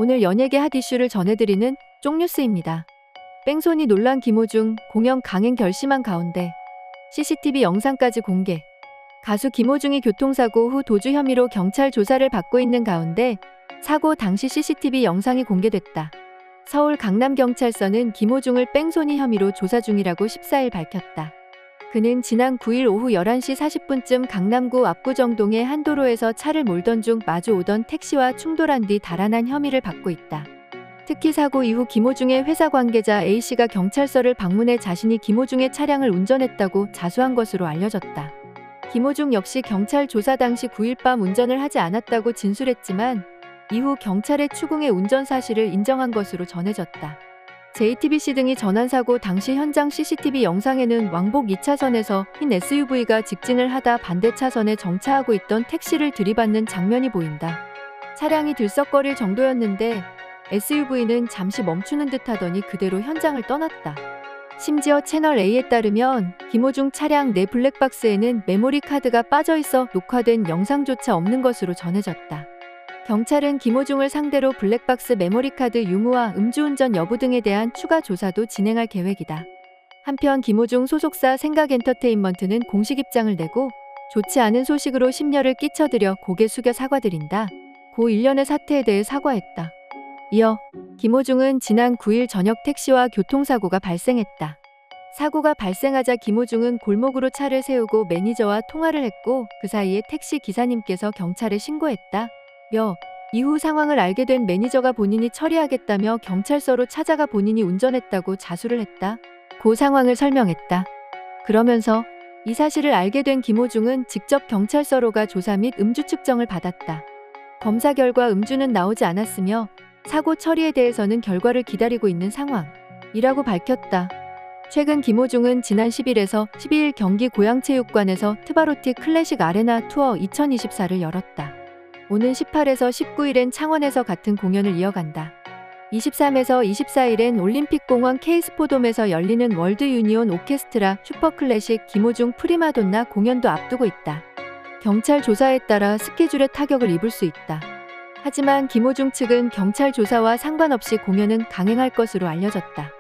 오늘 연예계 핫 이슈를 전해드리는 쪽뉴스입니다. 뺑소니 논란 김호중 공연 강행 결심한 가운데 CCTV 영상까지 공개. 가수 김호중이 교통사고 후 도주 혐의로 경찰 조사를 받고 있는 가운데 사고 당시 CCTV 영상이 공개됐다. 서울 강남경찰서는 김호중을 뺑소니 혐의로 조사 중이라고 14일 밝혔다. 그는 지난 9일 오후 11시 40분쯤 강남구 압구정동의 한 도로에서 차를 몰던 중 마주 오던 택시와 충돌한 뒤 달아난 혐의를 받고 있다. 특히 사고 이후 김호중의 회사 관계자 A씨가 경찰서를 방문해 자신이 김호중의 차량을 운전했다고 자수한 것으로 알려졌다. 김호중 역시 경찰 조사 당시 9일 밤 운전을 하지 않았다고 진술했지만 이후 경찰의 추궁의 운전 사실을 인정한 것으로 전해졌다. JTBC 등이 전한 사고 당시 현장 CCTV 영상에는 왕복 2차선에서 흰 SUV가 직진을 하다 반대 차선에 정차하고 있던 택시를 들이받는 장면이 보인다. 차량이 들썩거릴 정도였는데 SUV는 잠시 멈추는 듯 하더니 그대로 현장을 떠났다. 심지어 채널A에 따르면 김호중 차량 내 블랙박스에는 메모리 카드가 빠져있어 녹화된 영상조차 없는 것으로 전해졌다. 경찰은 김호중을 상대로 블랙박스 메모리카드 유무와 음주운전 여부 등에 대한 추가 조사도 진행할 계획이다. 한편 김호중 소속사 생각엔터테인먼트는 공식 입장을 내고 좋지 않은 소식으로 심려를 끼쳐드려 고개 숙여 사과드린다. 고 일련의 사태에 대해 사과했다. 이어 김호중은 지난 9일 저녁 택시와 교통사고가 발생했다. 사고가 발생하자 김호중은 골목으로 차를 세우고 매니저와 통화를 했고 그 사이에 택시 기사님께서 경찰에 신고했다. 이후 상황을 알게 된 매니저가 본인이 처리하겠다며 경찰서로 찾아가 본인이 운전했다고 자수를 했다. 고 상황을 설명했다. 그러면서 이 사실을 알게 된 김호중은 직접 경찰서로 가 조사 및 음주 측정을 받았다. 검사 결과 음주는 나오지 않았으며 사고 처리에 대해서는 결과를 기다리고 있는 상황이라고 밝혔다. 최근 김호중은 지난 10일에서 12일 경기 고양체육관에서 트바로티 클래식 아레나 투어 2024를 열었다. 오는 18에서 19일엔 창원에서 같은 공연을 이어간다. 23에서 24일엔 올림픽공원 K스포돔에서 열리는 월드 유니온 오케스트라 슈퍼클래식 김호중 프리마돈나 공연도 앞두고 있다. 경찰 조사에 따라 스케줄에 타격을 입을 수 있다. 하지만 김호중 측은 경찰 조사와 상관없이 공연은 강행할 것으로 알려졌다.